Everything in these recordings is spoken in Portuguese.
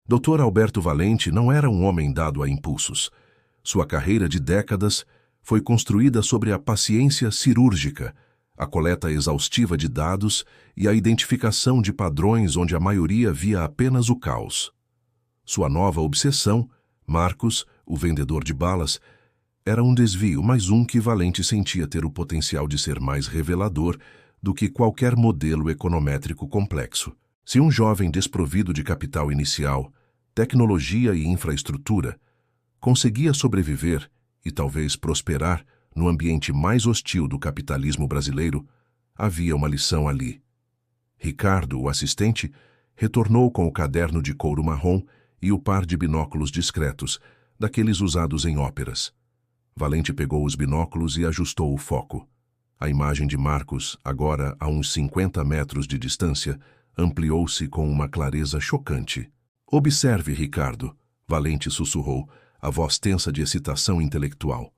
Dr. Alberto Valente não era um homem dado a impulsos. Sua carreira de décadas foi construída sobre a paciência cirúrgica, a coleta exaustiva de dados e a identificação de padrões onde a maioria via apenas o caos. Sua nova obsessão, Marcos, o vendedor de balas, era um desvio, mais um que Valente sentia ter o potencial de ser mais revelador do que qualquer modelo econométrico complexo. Se um jovem desprovido de capital inicial, tecnologia e infraestrutura conseguia sobreviver e talvez prosperar no ambiente mais hostil do capitalismo brasileiro, havia uma lição ali. Ricardo, o assistente, retornou com o caderno de couro marrom e o par de binóculos discretos, daqueles usados em óperas. Valente pegou os binóculos e ajustou o foco. A imagem de Marcos, agora a uns 50 metros de distância, ampliou-se com uma clareza chocante. "Observe, Ricardo", Valente sussurrou, a voz tensa de excitação intelectual.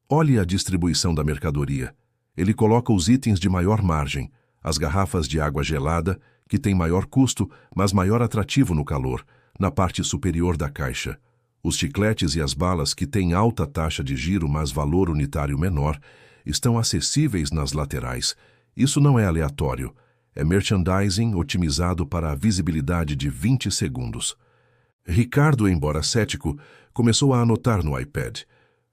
"Olhe a distribuição da mercadoria. Ele coloca os itens de maior margem, as garrafas de água gelada, que têm maior custo, mas maior atrativo no calor, na parte superior da caixa. Os chicletes e as balas, que têm alta taxa de giro, mas valor unitário menor, estão acessíveis nas laterais. Isso não é aleatório. É merchandising otimizado para a visibilidade de 20 segundos. Ricardo, embora cético, começou a anotar no iPad,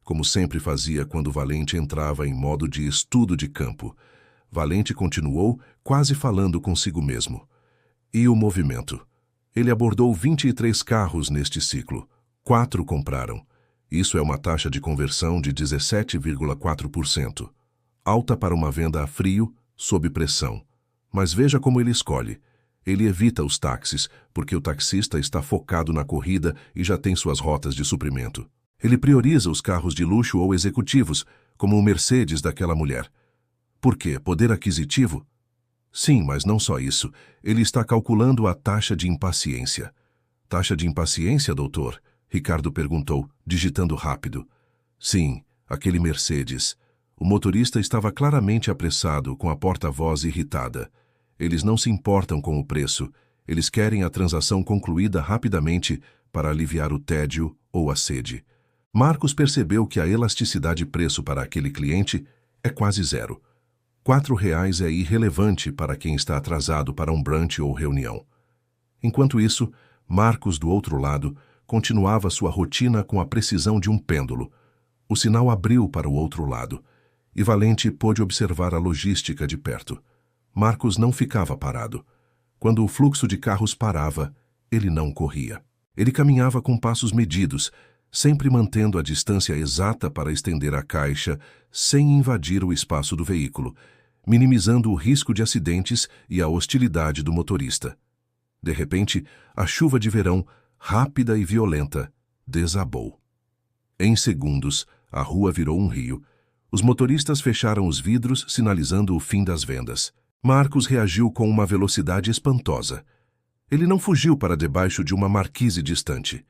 como sempre fazia quando Valente entrava em modo de estudo de campo. Valente continuou, quase falando consigo mesmo. E o movimento? Ele abordou 23 carros neste ciclo. 4 compraram. Isso é uma taxa de conversão de 17,4%. Alta para uma venda a frio, sob pressão. Mas veja como ele escolhe. Ele evita os táxis, porque o taxista está focado na corrida e já tem suas rotas de suprimento. Ele prioriza os carros de luxo ou executivos, como o Mercedes daquela mulher. Por quê? Poder aquisitivo? Sim, mas não só isso. Ele está calculando a taxa de impaciência. Taxa de impaciência, doutor? Ricardo perguntou, digitando rápido. Sim, aquele Mercedes. O motorista estava claramente apressado, com a porta-voz irritada. Eles não se importam com o preço. Eles querem a transação concluída rapidamente para aliviar o tédio ou a sede. Marcos percebeu que a elasticidade de preço para aquele cliente é quase zero. R$ 4 é irrelevante para quem está atrasado para um brunch ou reunião. Enquanto isso, Marcos, do outro lado, continuava sua rotina com a precisão de um pêndulo. O sinal abriu para o outro lado, e Valente pôde observar a logística de perto. Marcos não ficava parado. Quando o fluxo de carros parava, ele não corria. Ele caminhava com passos medidos, sempre mantendo a distância exata para estender a caixa sem invadir o espaço do veículo, minimizando o risco de acidentes e a hostilidade do motorista. De repente, a chuva de verão, rápida e violenta, desabou. Em segundos, a rua virou um rio. Os motoristas fecharam os vidros, sinalizando o fim das vendas. Marcos reagiu com uma velocidade espantosa. Ele não fugiu para debaixo de uma marquise distante.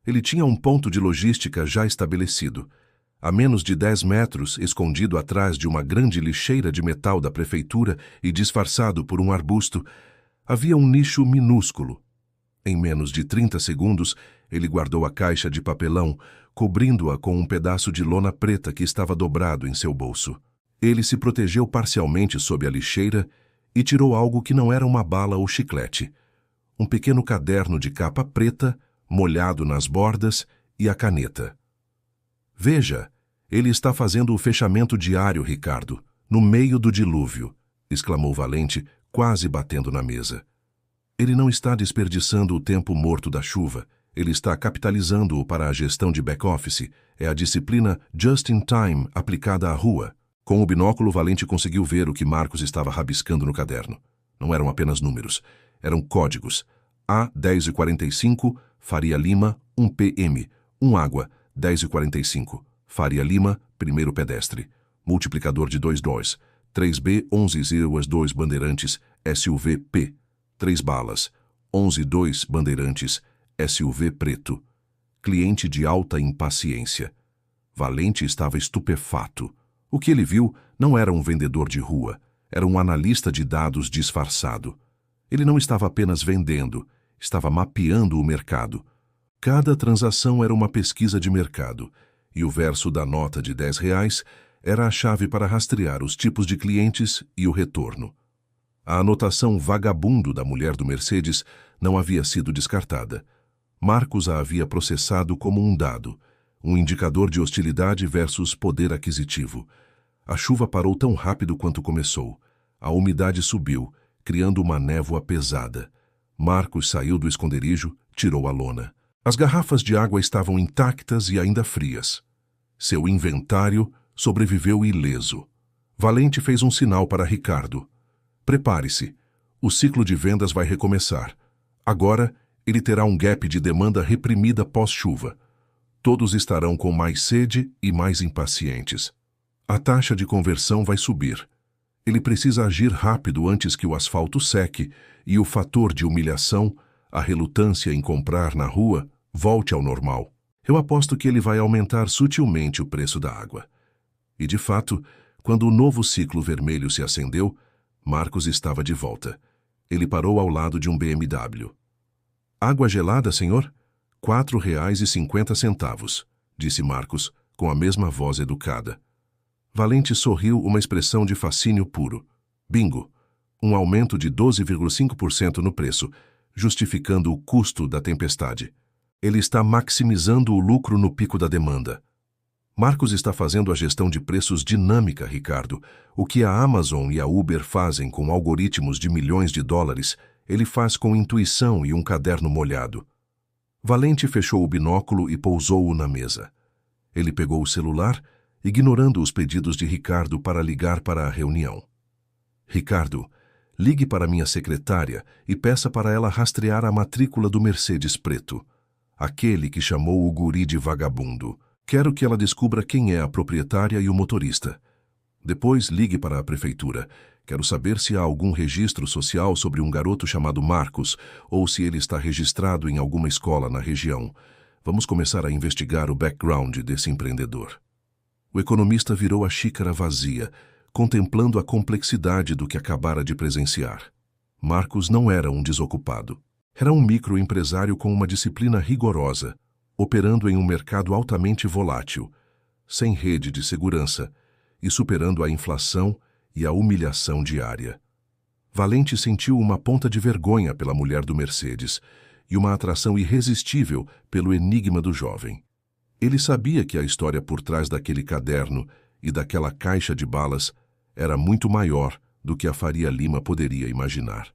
Ele tinha um ponto de logística já estabelecido. A menos de 10 metros, escondido atrás de uma grande lixeira de metal da prefeitura e disfarçado por um arbusto, havia um nicho minúsculo. Em menos de 30 segundos, ele guardou a caixa de papelão, cobrindo-a com um pedaço de lona preta que estava dobrado em seu bolso. Ele se protegeu parcialmente sob a lixeira e tirou algo que não era uma bala ou chiclete. Um pequeno caderno de capa preta, molhado nas bordas, e a caneta. "Veja, ele está fazendo o fechamento diário, Ricardo, no meio do dilúvio", exclamou Valente, quase batendo na mesa. "Ele não está desperdiçando o tempo morto da chuva. Ele está capitalizando-o para a gestão de back-office. É a disciplina just-in-time aplicada à rua." Com o binóculo, Valente conseguiu ver o que Marcos estava rabiscando no caderno. Não eram apenas números. Eram códigos. A 10h45, Faria Lima, 1 PM. 1 água, 10h45. Faria Lima, primeiro pedestre. Multiplicador de 2 3B, 1102 Bandeirantes, SUV P. 3 balas. 11-2 Bandeirantes, SUV preto. Cliente de alta impaciência. Valente estava estupefato. O que ele viu não era um vendedor de rua, era um analista de dados disfarçado. Ele não estava apenas vendendo, estava mapeando o mercado. Cada transação era uma pesquisa de mercado, e o verso da nota de R$ 10 era a chave para rastrear os tipos de clientes e o retorno. A anotação vagabundo da mulher do Mercedes não havia sido descartada. Marcos a havia processado como um dado, um indicador de hostilidade versus poder aquisitivo. A chuva parou tão rápido quanto começou. A umidade subiu, criando uma névoa pesada. Marcos saiu do esconderijo, tirou a lona. As garrafas de água estavam intactas e ainda frias. Seu inventário sobreviveu ileso. Valente fez um sinal para Ricardo. Prepare-se. O ciclo de vendas vai recomeçar. Agora, ele terá um gap de demanda reprimida pós-chuva. Todos estarão com mais sede e mais impacientes. A taxa de conversão vai subir. Ele precisa agir rápido antes que o asfalto seque e o fator de humilhação, a relutância em comprar na rua, volte ao normal. Eu aposto que ele vai aumentar sutilmente o preço da água. E, de fato, quando o novo ciclo vermelho se acendeu, Marcos estava de volta. Ele parou ao lado de um BMW. Água gelada, senhor? R$ 4,50, disse Marcos, com a mesma voz educada. Valente sorriu, uma expressão de fascínio puro. Bingo! Um aumento de 12,5% no preço, justificando o custo da tempestade. Ele está maximizando o lucro no pico da demanda. Marcos está fazendo a gestão de preços dinâmica, Ricardo. O que a Amazon e a Uber fazem com algoritmos de milhões de dólares, ele faz com intuição e um caderno molhado. Valente fechou o binóculo e pousou-o na mesa. Ele pegou o celular, ignorando os pedidos de Ricardo para ligar para a reunião. Ricardo, ligue para minha secretária e peça para ela rastrear a matrícula do Mercedes preto. Aquele que chamou o guri de vagabundo. Quero que ela descubra quem é a proprietária e o motorista. Depois ligue para a prefeitura. Quero saber se há algum registro social sobre um garoto chamado Marcos ou se ele está registrado em alguma escola na região. Vamos começar a investigar o background desse empreendedor. O economista virou a xícara vazia, contemplando a complexidade do que acabara de presenciar. Marcos não era um desocupado. Era um microempresário com uma disciplina rigorosa, operando em um mercado altamente volátil, sem rede de segurança e superando a inflação e a humilhação diária. Valente sentiu uma ponta de vergonha pela mulher do Mercedes e uma atração irresistível pelo enigma do jovem. Ele sabia que a história por trás daquele caderno e daquela caixa de balas era muito maior do que a Faria Lima poderia imaginar.